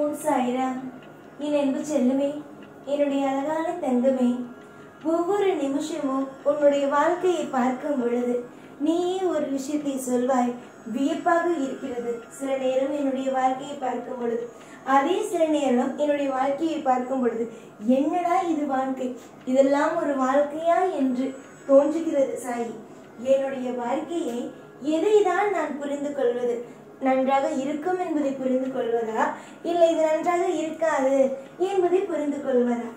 ஓம் சாய்ராம். என் அன்பு செல்லுமே, என்னுடைய அழகான தங்கமே, ஒவ்வொரு நிமிஷமும் உன்னுடைய வாழ்க்கையை பார்க்கும் பொழுது நீயே ஒரு விஷயத்தை சொல்வாய், வியப்பாக இருக்கிறது. சில நேரம் என்னுடைய வாழ்க்கையை பார்க்கும் பொழுது, அதே சில நேரம் என்னுடைய வாழ்க்கையை பார்க்கும் பொழுது, என்னடா இது வாழ்க்கை, இதெல்லாம் ஒரு வாழ்க்கையா என்று தோன்றுகிறது சாயி. என்னுடைய வாழ்க்கையை எதை தான் நான் புரிந்து கொள்வது? நன்றாக இருக்கும் என்பதை புரிந்து கொள்வதா, இல்லை இது நன்றாக இருக்காது என்பதை புரிந்து கொள்வதா?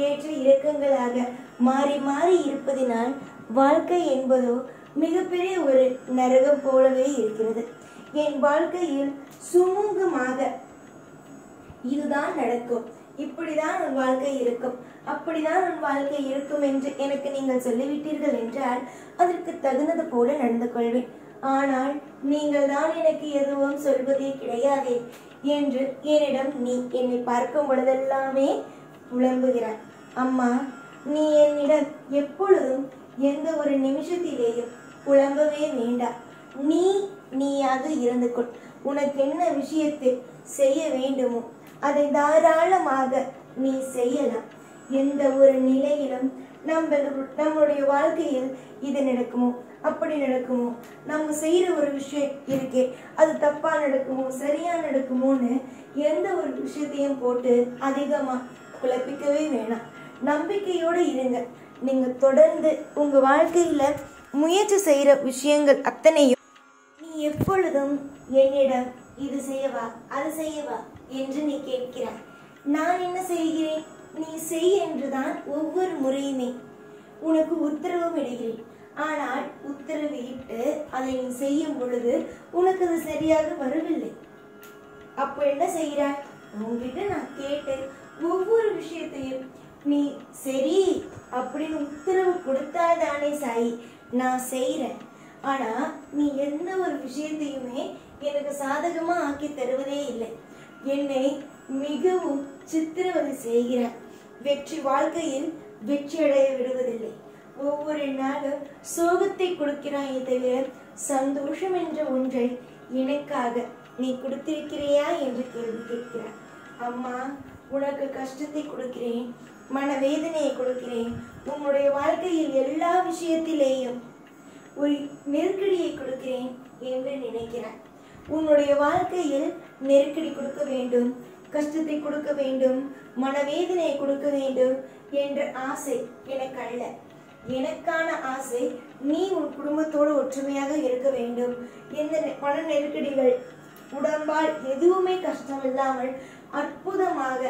ஏற்ற இறக்கங்களாக மாறி மாறி இருப்பதினால் வாழ்க்கை என்பதோ மிகப்பெரிய ஒரு நரகம் போலவே இருக்கிறது. என் வாழ்க்கையில் சுமூகமாக இதுதான் நடக்கும், இப்படிதான் உன் வாழ்க்கை இருக்கும், அப்படிதான் உன் வாழ்க்கை இருக்கும் என்று எனக்கு நீங்கள் சொல்லிவிட்டீர்கள் என்றால் அதற்கு தகுந்தது போல நடந்து கொள்வேன். ஆனால் நீங்கள் தான் எனக்கு எதுவும் சொல்வதே கிடையாது என்று என்னிடம் நீ என்னை பார்க்கும் பொழுதெல்லாமே புலம்புகிறாய். அம்மா, நீ என்னிடம் எப்பொழுதும் எந்த ஒரு நிமிஷத்திலேயும் புலம்பவே வேண்டாம். நீயாக இருந்து கொள். உனக்கு என்ன விஷயத்தை செய்ய வேண்டுமோ அதை தாராளமாக நீ செய்யலாம். எந்த ஒரு நிலையிலும் நம்முடைய வாழ்க்கையில் இது நடக்குமோ, அப்படி நடக்குமோ, நம்ம செய்யற ஒரு விஷயம் இருக்கே அது தப்பா நடக்குமோ, சரியா நடக்குமோன்னு எந்த ஒரு விஷயத்தையும் போட்டு அதிகமா குழப்பிக்கவே வேணாம். நம்பிக்கையோடு இருங்க. நீங்க தொடர்ந்து உங்க வாழ்க்கையில முயற்சி செய்யற விஷயங்கள் அத்தனையும் நீ எப்பொழுதும் என்னிடம் இது செய்யவா, அது செய்யவா என்று நீ கேட்கிறாய். நான் என்ன செய்கிறேன்? நீ செய் என்றுதான் ஒவ்வொரு முறையுமே உனக்கு உத்தரவும் இடுகிறேன். ஆனால் உத்தரவு இட்டு அதை நீ செய்யும் பொழுது உனக்கு அது சரியாக வரவில்லை. அப்ப என்ன செய்கிறாய்? உங்ககிட்ட நான் கேட்டு ஒவ்வொரு விஷயத்தையும் நீ சரி அப்படின்னு உத்தரவு கொடுத்தாதானே சாயி நான் செய்யறேன். ஆனா நீ எந்த ஒரு விஷயத்தையுமே எனக்கு சாதகமா ஆக்கி தருவதே இல்லை. என்னை மிகவும் சித்திரவதை செய்கிறாய். வெற்றி வாழ்க்கையில் வெற்றி அடைய விடுவதில்லை. ஒவ்வொரு நாளும் சோகத்தை கொடுக்கிறாயே தவிர சந்தோஷம் என்ற ஒன்றை எனக்காக நீ கொடுத்திருக்கிறியா என்று கேள்வி கேட்கிறாய். அம்மா, உனக்கு கஷ்டத்தை கொடுக்கிறேன், மனவேதனையை கொடுக்கிறேன், உன்னுடைய வாழ்க்கையில் எல்லா விஷயத்திலேயும் ஒரு நெருக்கடியை கொடுக்கிறேன் என்று நினைக்கிறாய். உன்னுடைய வாழ்க்கையில் நெருக்கடி கொடுக்க வேண்டும், கஷ்டத்தை கொடுக்க வேண்டும், மனவேதனையை கொடுக்க வேண்டும் என்ற ஆசை எனக்கு அல்ல. எனக்கான ஆசை நீ உன் குடும்பத்தோடு ஒற்றுமையாக இருக்க வேண்டும். எந்த பண நெருக்கடிகள், உடம்பால் எதுவுமே கஷ்டம் இல்லாமல் அற்புதமாக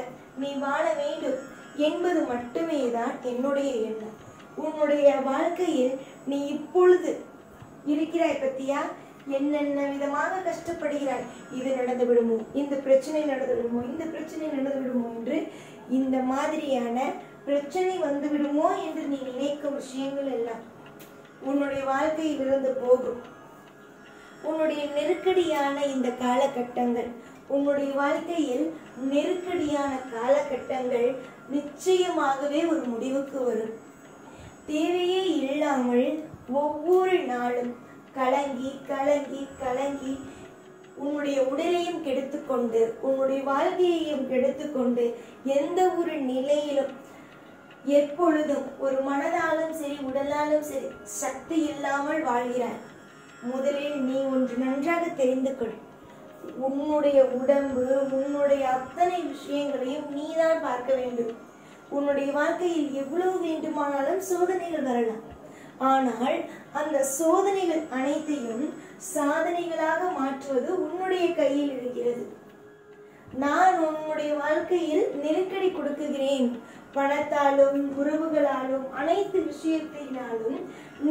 நீ வாழ வேண்டும் என்பது மட்டுமே தான் என்னுடைய எண்ணம். உன்னுடைய வாழ்க்கையில் நீ இப்பொழுது இருக்கிறாய் பத்தியா, என்னென்ன விதமாக கஷ்டப்படுகிறாய். இது நடந்து விடுமோ, இந்த பிரச்சனை நடந்து விடுமோ, இந்த பிரச்சனை நடந்து விடுமோ என்று இந்த மாதிரியான பிரச்சனை வந்து விடுமோ என்று நீ நினைக்கும் விஷயங்கள் எல்லாம் உன்னுடைய வாழ்க்கையில் இருந்து போகும். உன்னுடைய நெருக்கடியான இந்த காலகட்டங்கள், உன்னுடைய வாழ்க்கையில் நெருக்கடியான காலகட்டங்கள் நிச்சயமாகவே ஒரு முடிவுக்கு வரும். தேவையே இல்லாமல் ஒவ்வொரு நாளும் கலங்கி கலங்கி கலங்கி உன்னுடைய உடலையும் கெடுத்துக்கொண்டு உன்னுடைய வாழ்க்கையையும் கெடுத்துக்கொண்டு எந்த ஒரு நிலையிலும் எப்பொழுதும் ஒரு மனதாலும் சரி உடலாலும் சரி சக்தி இல்லாமல் வாழ்கிறாய். முதலில் நீ ஒன்று நன்றாக தெரிந்து கொள். உன்னுடைய உடம்பு, உன்னுடைய அத்தனை விஷயங்களையும் நீதான் பார்க்க வேண்டும். உன்னுடைய வாழ்க்கையில் எவ்வளவு வேண்டுமானாலும் சோதனைகள் வரலாம். ஆனால் அந்த சோதனைகள் அனைத்தையும் சாதனைகளாக மாற்றுவது உன்னுடைய கையில் இருக்கிறது. நான் உன்னுடைய வாழ்க்கையில் நெருக்கடி கொடுக்குகிறேன், பணத்தாலும் உறவுகளாலும் அனைத்து விஷயத்தினாலும்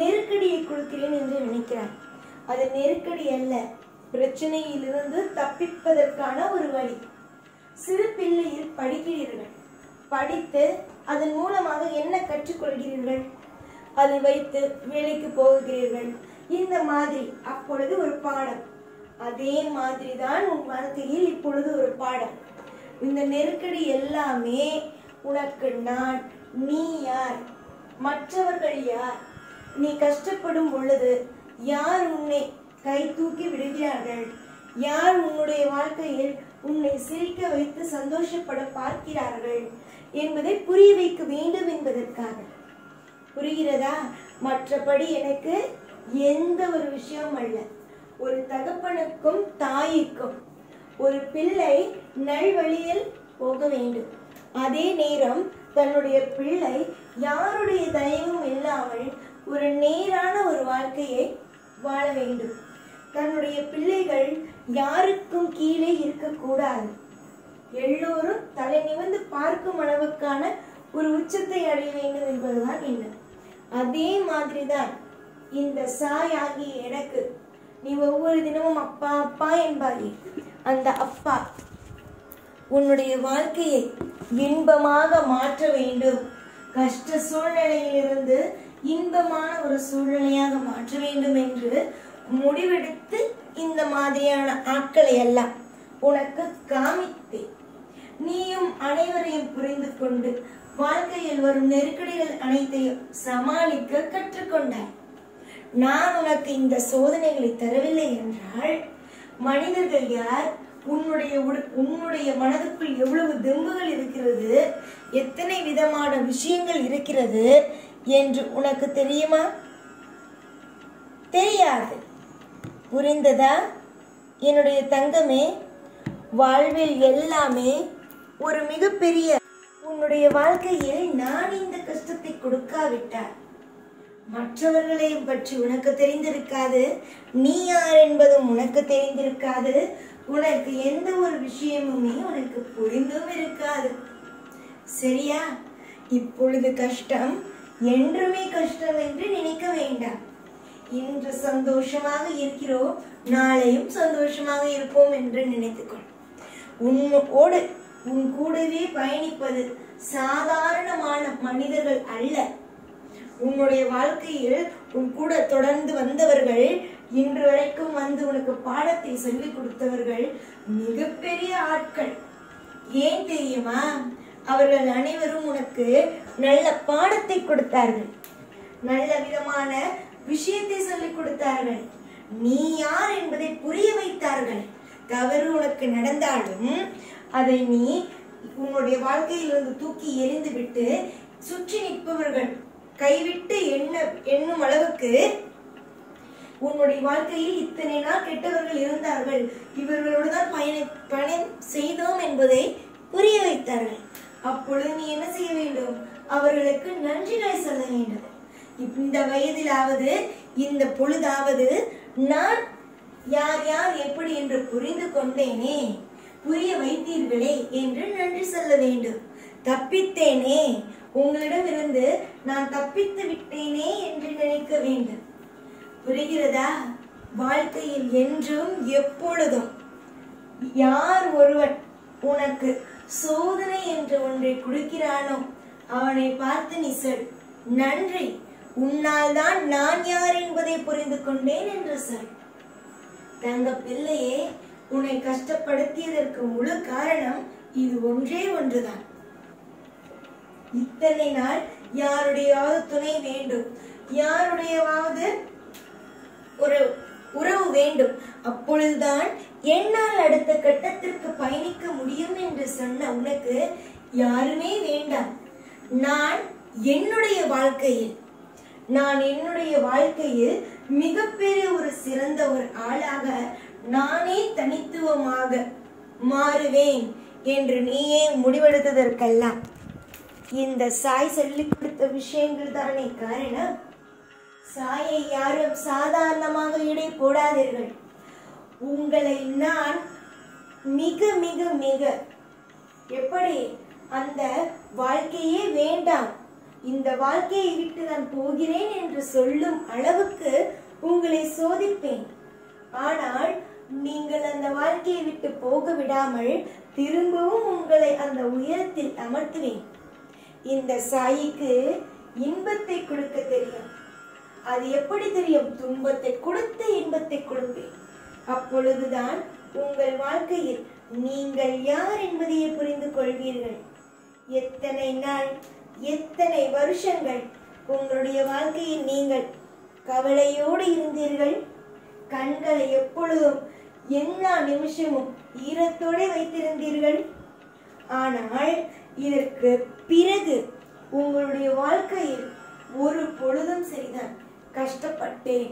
நெருக்கடியை கொடுக்கிறேன் என்று நினைக்கிறார். அது நெருக்கடி அல்ல, பிரச்சனையிலிருந்து தப்பிப்பதற்கான ஒரு வழி. சிறு பிள்ளையில் படிக்கிறீர்கள், படித்து அதன் மூலமாக என்ன கற்றுக்கொள்கிறீர்கள்? அதை வைத்து வேலைக்கு போகிறீர்கள். இந்த மாதிரி அப்பொழுது ஒரு பாடம். அதே மாதிரி தான் உன் வாழ்க்கையில் இப்பொழுது ஒரு பாடம். இந்த நெருக்கடி எல்லாமே உனக்கு நான், நீ யார், மற்றவர்கள் யார், நீ கஷ்டப்படும் பொழுது யார் உன்னை கை தூக்கி விடுகிறார்கள், யார் உன்னுடைய வாழ்க்கையில் உன்னை சிரிக்க வைத்து சந்தோஷப்பட பார்க்கிறார்கள் என்பதை புரிய வைக்க வேண்டும் என்பதற்காக. புரிகிறதா? மற்றபடி எனக்கு எந்த ஒரு விஷயம் அல்ல. ஒரு தகப்பனுக்கும் தாய்க்கும் ஒரு பிள்ளை நல்வழியில் போக வேண்டும். அதே நேரம் தன்னுடைய பிள்ளை யாருடைய தயவும் இல்லாமல் ஒரு நேரான ஒரு வாழ்க்கையை வாழ வேண்டும். தன்னுடைய பிள்ளைகள் யாருக்கும் கீழே இருக்கக்கூடாது. எல்லோரும் தலை நிமிர்ந்து பார்க்கும் அளவுக்கான ஒரு உச்சத்தை அடைய வேண்டும் என்பதுதான் எண்ணம். அதே மாதிரிதான் இந்த சாய் ஆகிய எனக்கு நீ ஒவ்வொரு தினமும் அப்பா அப்பா என்பாயே, அந்த அப்பா உன்னுடைய வாழ்க்கையை இன்பமாக மாற்ற வேண்டும். கஷ்ட சூழ்நிலையிலிருந்து இன்பமான ஒரு சூழ்நிலையாக மாற்ற வேண்டும் என்று முடிவெடுத்து இந்த மாதிரியான ஆட்களை எல்லாம் உனக்கு காமித்தேன். நீயும் அனைவரையும் புரிந்து கொண்டு வாழ்க்கையில் வரும் நெருக்கடிகள் அனைத்தையும் சமாளிக்க கற்றுக்கொண்டாய். நான் உனக்கு இந்த சோதனைகளை தரவில்லை என்றால் மனிதர்கள் யார், உன்னுடைய மனதுக்குள் எவ்வளவு தெம்புகள் இருக்கிறது, எத்தனை விதமான விஷயங்கள் இருக்கிறது என்று உனக்கு தெரியுமா? தெரியாது. புரிந்ததா என்னுடைய தங்கமே? வாழ்வில் எல்லாமே ஒரு மிகப்பெரிய உன்னுடைய வாழ்க்கையில் நான் இந்த கஷ்டத்தை கொடுக்காவிட்டார் மற்றவர்களையும் பற்றி உனக்கு தெரிந்திருக்காது. நீ யார் என்பதும் உனக்கு தெரிந்திருக்காது. உனக்கு எந்த ஒரு விஷயமுமே உனக்கு புரிந்தும் இருக்காது. சரியா? இப்பொழுது கஷ்டம் என்றுமே கஷ்டம் என்று நினைக்க வேண்டாம். இன்று சந்தோஷமாக இருக்கிறோம், நாளையும் சந்தோஷமாக இருப்போம் என்று நினைத்துக்கொள். உன் கூடவே பயணிப்பது சாதாரணமான மனிதர்கள் அல்ல. உன்னுடைய வாழ்க்கையில் உன் கூட தொடர்ந்து வந்தவர்கள், இன்று வரைக்கும் வந்து உனக்கு பாடத்தை சொல்லிக் கொடுத்தவர்கள் மிகப்பெரிய ஆட்கள். ஏன் தெரியுமா? அவர்கள் அனைவரும் உனக்கு நல்ல பாடத்தை கொடுத்தார்கள், நல்ல விதமான விஷயத்தை சொல்லிக் கொடுத்தார்கள். நீ யார் என்பதை புரிய வைத்தார்கள். தவறு உனக்கு நடந்தாலும் அதை நீ உன்னுடைய வாழ்க்கையிலிருந்து தூக்கி எறிந்து விட்டு சுற்றி நிற்பவர்கள் கைவிட்டு எண்ணும் அளவுக்கு உன்னுடைய வாழ்க்கையில் இத்தனை நாள் கெட்டவர்கள் இருந்தார்கள், இவர்களோடு தான் பயணம் செய்தோம் என்பதை புரிய வைத்தார்கள். அப்பொழுது நீ என்ன செய்ய வேண்டும்? அவர்களுக்கு நன்றிகளை சொல்ல வேண்டும். இந்த வயதிலாவது இந்த பொழுதாவது நான் யார் யார் எப்படி என்று புரிந்து கொண்டேனே, புரிய வைத்தீர்களே என்று நன்றி சொல்ல வேண்டும். தப்பித்தேனே, உங்களிடமிருந்து நான் தப்பித்து விட்டேனே என்று நினைக்க வேண்டும். புரிகிறதா? வாழ்க்கையில் என்றும் எப்பொழுதும் யார் ஒருவன் உனக்கு சோதனை என்று ஒன்றை கொடுக்கிறானோ அவனை பார்த்து நீ சொல், நன்றி, உன்னால் தான் நான் யார் என்பதை புரிந்து கொண்டேன் என்று சொல். தங்க பிள்ளையே, உன்னை கஷ்டப்படுத்தியதற்கு முழு காரணம் இது ஒன்றே ஒன்றுதான். இத்தனை நாள் யாருடையாவது துணை வேண்டும், யாருடையாவது ஒரு உறவு வேண்டும், அப்பொழுதுதான் என்னால் அடுத்த கட்டத்திற்கு பயணிக்க முடியும் என்று சொன்ன உனக்கு யாருமே வேண்டாம். நான் என்னுடைய வாழ்க்கையில் மிகப்பெரிய ஒரு சிறந்த ஒரு ஆளாக நானே தனித்துவமாக மாறுவேன் என்று நீயே முடிவெடுத்ததற்கெல்லாம் இந்த சாய் சொல்லிக் கொடுத்த விஷயங்கள் தானே காரணம். சாயை யாரும் சாதாரணமாக இடை போடாதீர்கள். உங்களை நான் மிக மிக மிக எப்படி அந்த வாழ்க்கையே வேண்டாம், இந்த வாழ்க்கையை விட்டு நான் போகிறேன் என்று சொல்லும் அளவுக்கு உங்களை சோதிப்பேன். ஆனால் நீங்கள் அந்த வாழ்க்கையை விட்டு போக விடாமல் திரும்பவும் உங்களை அந்த உயரத்தில் அமர்த்துவேன். இந்த சாயிக்கு இன்பத்தை கொடுக்க தெரியும். அது எப்படி தெரியும்? துன்பத்தை கொடுத்து இன்பத்தை கொடுப்பேன். அப்பொழுதுதான் உங்கள் வாழ்க்கையில் நீங்கள் யார் என்பதையே புரிந்து கொள்வீர்கள். எத்தனை நாள், எத்தனை வருஷங்கள் உங்களுடைய வாழ்க்கையில் நீங்கள் கவலையோடு இருந்தீர்கள். கண்களை எப்பொழுதும் எல்லா நிமிஷமும் ஈரத்தோட வைத்திருந்தீர்கள். ஆனால் இதற்கு பிறகு உங்களுடைய வாழ்க்கையில் ஒரு பொழுதும் சரிதான் கஷ்டப்பட்டேன்,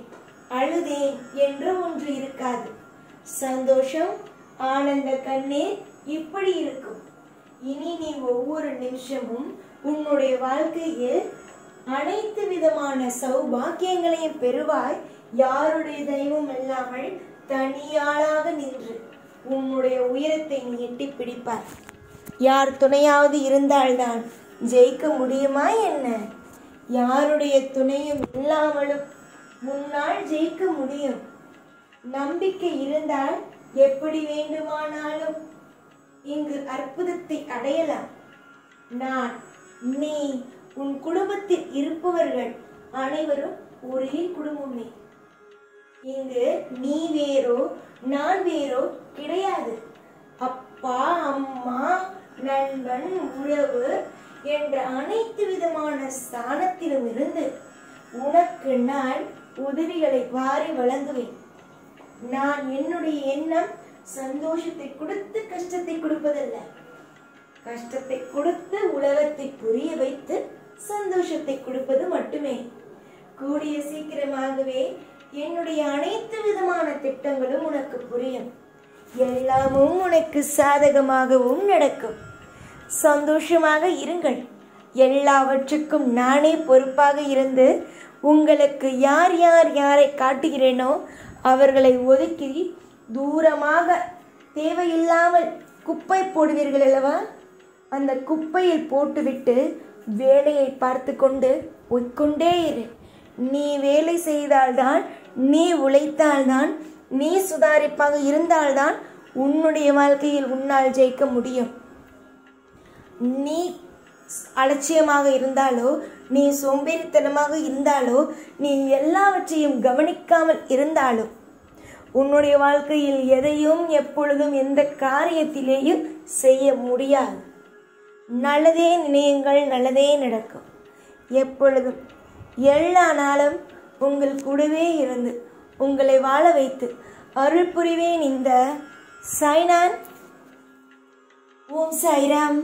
அழுதேன் என்று ஒன்று இருக்காது. சந்தோஷம், ஆனந்த கண்ணீர் இப்படி இருக்கும். இனி நீ ஒவ்வொரு நிமிஷமும் உன்னுடைய வாழ்க்கையில் அனைத்து விதமான சௌபாக்கியங்களையும் பெறுவாய். யாருடைய தெய்வம் இல்லாமல் தனியாளாக நின்று உன்னுடைய உயரத்தை நீ எட்டி பிடிப்பாய். யார் துணையாவது இருந்தால்தான் ஜெயிக்க முடியுமா என்ன? யாருடைய துணையும் இல்லாமலும் முன்னால் ஜெயிக்க முடியும். நம்பிக்கை இருந்தால் எப்படி வேண்டுமானாலும் இங்கு அற்புதத்தை அடையலாம். நான், நீ, உன் குடும்பத்தில் இருப்பவர்கள் அனைவரும் ஒரே குடும்பமே. இங்கு நீ வேறோ நான் வேறோ கிடையாது. அப்பா, அம்மா, நண்பன், உறவு என்ற அனைத்து விதமான ஸ்தானத்திலும் இருந்து உனக்கு நான் உதவிகளை வாரி வழங்குவேன். நான் என்னுடைய எண்ணம் சந்தோஷத்தை கொடுத்து கஷ்டத்தை கொடுப்பதல்ல. கஷ்டத்தை கொடுத்து உலகத்தை புரிய வைத்து சந்தோஷத்தை கொடுப்பது மட்டுமே. கூடிய சீக்கிரமாகவே என்னுடைய அனைத்து விதமான திட்டங்களும் உனக்கு புரியும். எல்லாமும் உனக்கு சாதகமாகவும் நடக்கும். சந்தோஷமாக இருங்கள். எல்லாவற்றுக்கும் நானே பொறுப்பாக இருந்து உங்களுக்கு யார் யார் யாரை காட்டுகிறேனோ அவர்களை ஒதுக்கி தூரமாக தேவையில்லாமல் குப்பை போடுவீர்கள் அல்லவா? அந்த குப்பையில் போட்டுவிட்டு வேலையை பார்த்து கொண்டு போய்கொண்டே இரு. நீ வேலை செய்தால்தான், நீ உழைத்தால்தான், நீ சுதாரிப்பாக இருந்தால்தான் உன்னுடைய வாழ்க்கையில் உன்னால் ஜெயிக்க முடியும். நீ அலட்சியமாக இருந்தாலோ, நீ சோம்பேறித்தனமாக இருந்தாலோ, நீ எல்லாவற்றையும் கவனிக்காமல் இருந்தாலோ உன்னுடைய வாழ்க்கையில் எதையும் எப்பொழுதும் எந்த காரியத்திலேயும் செய்ய முடியாது. நல்லதே நினையுங்கள், நல்லதே நடக்கும். எப்பொழுதும் எல்லா நாளும் உங்கள் கூடவே இருந்து உங்களை வாழ வைத்து அருள் புரிவேன். இந்த சாய்நான். ஓம் சாய்ராம்.